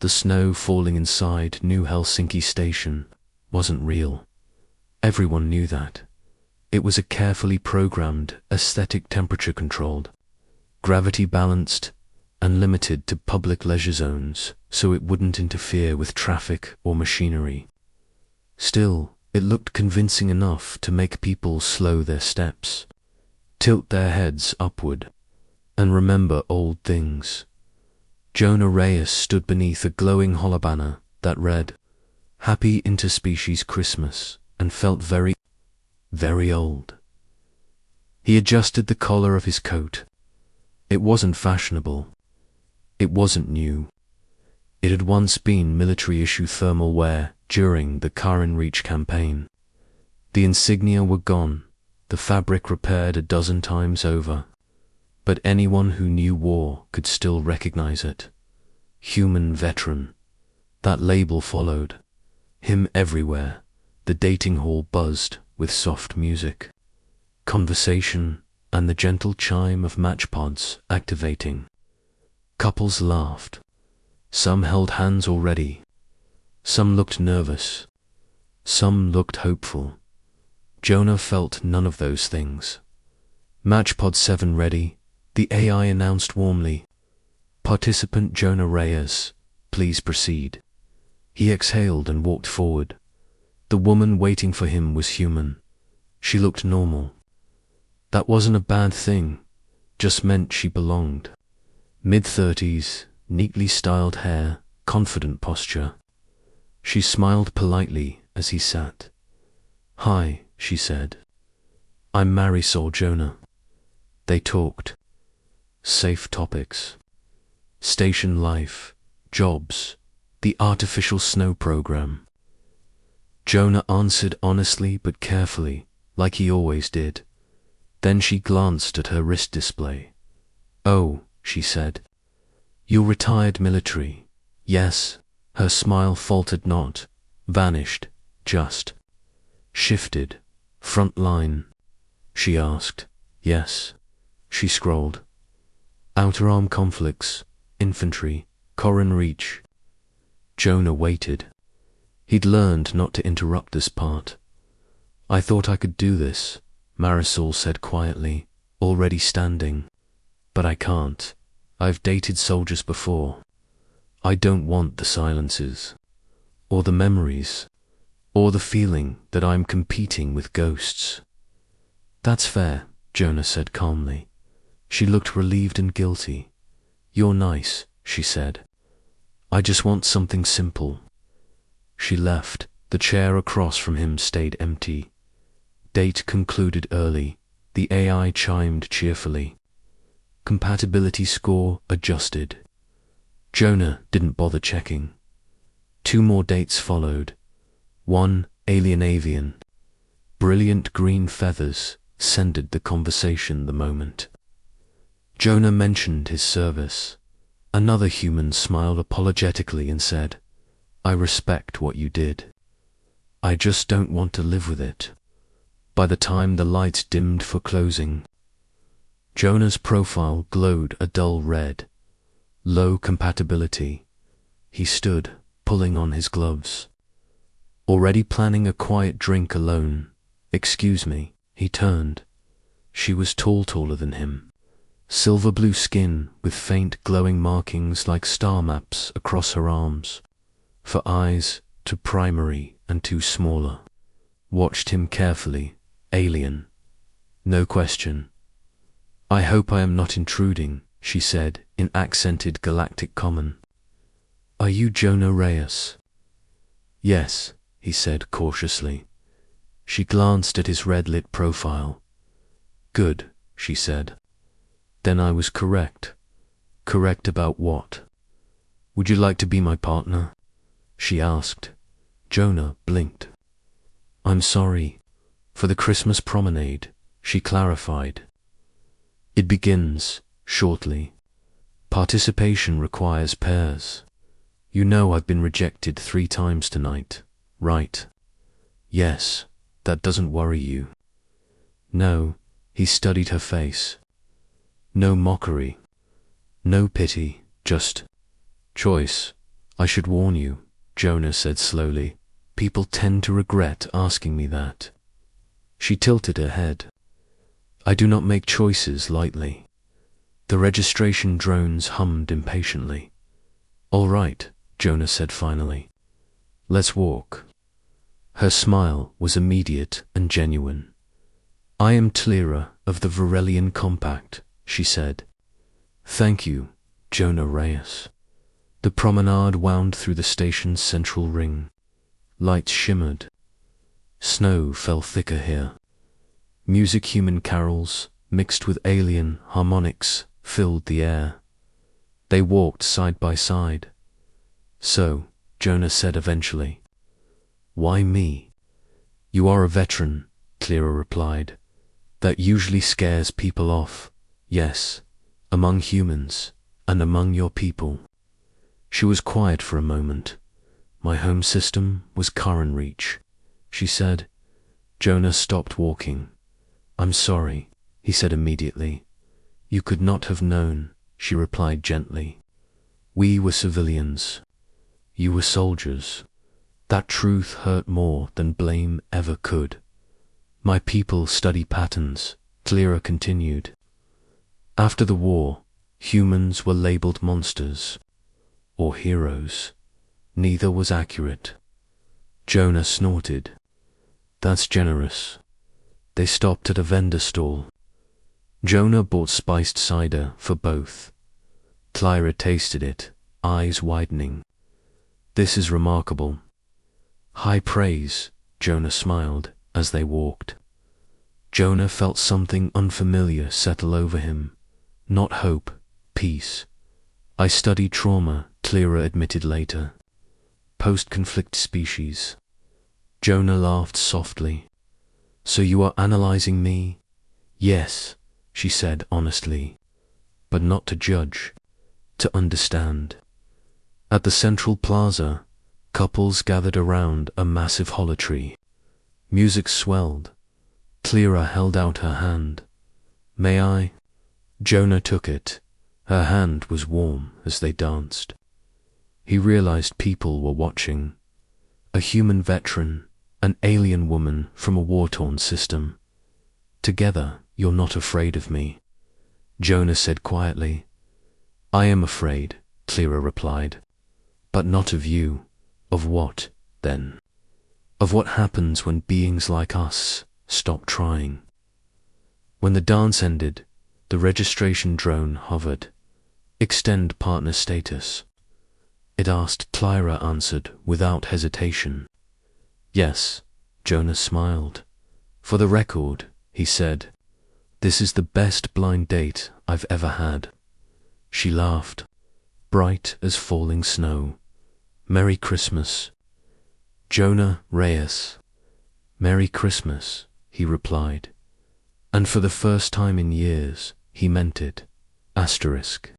The snow falling inside New Helsinki station wasn't real. Everyone knew that. It was a carefully programmed, aesthetic temperature-controlled, gravity-balanced, and limited to public leisure zones so it wouldn't interfere with traffic or machinery. Still, it looked convincing enough to make people slow their steps, tilt their heads upward, and remember old things. Jonah Reyes stood beneath a glowing holobanner that read, "Happy Interspecies Christmas," and felt very, very old. He adjusted the collar of his coat. It wasn't fashionable. It wasn't new. It had once been military-issue thermal wear during the Karen Reach campaign. The insignia were gone, the fabric repaired a dozen times over, but anyone who knew war could still recognize it. Human veteran. That label followed. Him everywhere. The dating hall buzzed with soft music, conversation, and the gentle chime of matchpods activating. Couples laughed. Some held hands already. Some looked nervous. Some looked hopeful. Jonah felt none of those things. Matchpod 7 ready, the AI announced warmly. "Participant Jonah Reyes, please proceed." He exhaled and walked forward. The woman waiting for him was human. She looked normal. That wasn't a bad thing, just meant she belonged. Mid-30s, neatly styled hair, confident posture. She smiled politely as he sat. "Hi," she said. "I'm Marisol Jonah." They talked. Safe topics. Station life, jobs, the artificial snow program. Jonah answered honestly but carefully, like he always did. Then she glanced at her wrist display. "Oh," she said. "You're retired military." "Yes." Her smile faltered not, vanished, just. "Shifted. Front line?" she asked. "Yes." She scrolled. "Outer arm conflicts, infantry, Karen Reach." Jonah waited. He'd learned not to interrupt this part. "I thought I could do this," Marisol said quietly, already standing. "But I can't. I've dated soldiers before. I don't want the silences, or the memories, or the feeling that I'm competing with ghosts." "That's fair," Jonah said calmly. She looked relieved and guilty. "You're nice," she said. "I just want something simple." She left. The chair across from him stayed empty. Date concluded early. The AI chimed cheerfully. Compatibility score adjusted. Jonah didn't bother checking. 2 more dates followed. 1 alien avian. Brilliant green feathers scented the conversation the moment. Jonah mentioned his service. Another human smiled apologetically and said, "I respect what you did. I just don't want to live with it." By the time the lights dimmed for closing, Jonah's profile glowed a dull red. Low compatibility. He stood, pulling on his gloves. Already planning a quiet drink alone. "Excuse me." He turned. She was taller than him. Silver blue skin with faint glowing markings like star maps across her arms. For eyes, too primary and too smaller. Watched him carefully. Alien. No question. "I hope I am not intruding," she said in accented Galactic common. "Are you Jonah Reyes?" "Yes," he said cautiously. She glanced at his red-lit profile. "Good," she said. "Then I was correct." "Correct about what?" "Would you like to be my partner?" she asked. Jonah blinked. "I'm sorry. For the Christmas promenade," she clarified. "It begins shortly. Participation requires pairs. You know I've been rejected 3 times tonight, right?" "Yes. That doesn't worry you?" "No." He studied her face. "No mockery. No pity, just choice. I should warn you, Jonah said slowly. People tend to regret asking me that. She tilted her head. I do not make choices lightly. The registration drones hummed impatiently. All right, Jonah said finally. Let's walk. Her smile was immediate and genuine. I am Tlira of the Varelian Compact, she said. Thank you, Jonah Reyes. The promenade wound through the station's central ring. Lights shimmered. Snow fell thicker here. Music-human carols, mixed with alien harmonics, filled the air. They walked side by side. So, Jonah said eventually. Why me? You are a veteran, Tlira replied. That usually scares people off, yes, among humans, and among your people. She was quiet for a moment. My home system was Curran Reach, she said. Jonah stopped walking. I'm sorry, he said immediately. You could not have known, she replied gently. We were civilians. You were soldiers. That truth hurt more than blame ever could. My people study patterns, Tlira continued. After the war, humans were labeled monsters, or heroes. Neither was accurate. Jonah snorted. That's generous. They stopped at a vendor stall. Jonah bought spiced cider for both. Tlira tasted it, eyes widening. This is remarkable. High praise, Jonah smiled as they walked. Jonah felt something unfamiliar settle over him. Not hope, peace. I studied trauma, Tlira admitted later. Post-conflict species. Jonah laughed softly. So you are analyzing me? Yes, she said honestly. But not to judge, to understand. At the central plaza, couples gathered around a massive holotree. Music swelled. Tlira held out her hand. May I? Jonah took it. Her hand was warm as they danced. He realized people were watching. A human veteran, an alien woman from a war-torn system. Together, you're not afraid of me, Jonah said quietly. I am afraid, Tlira replied. But not of you. Of what, then? Of what happens when beings like us stop trying. When the dance ended, the registration drone hovered. Extend partner status. It asked. Tlira answered without hesitation. Yes, Jonah smiled. For the record, he said, this is the best blind date I've ever had. She laughed, bright as falling snow. Merry Christmas. Jonah Reyes. Merry Christmas, he replied. And for the first time in years, he meant it. Asterisk.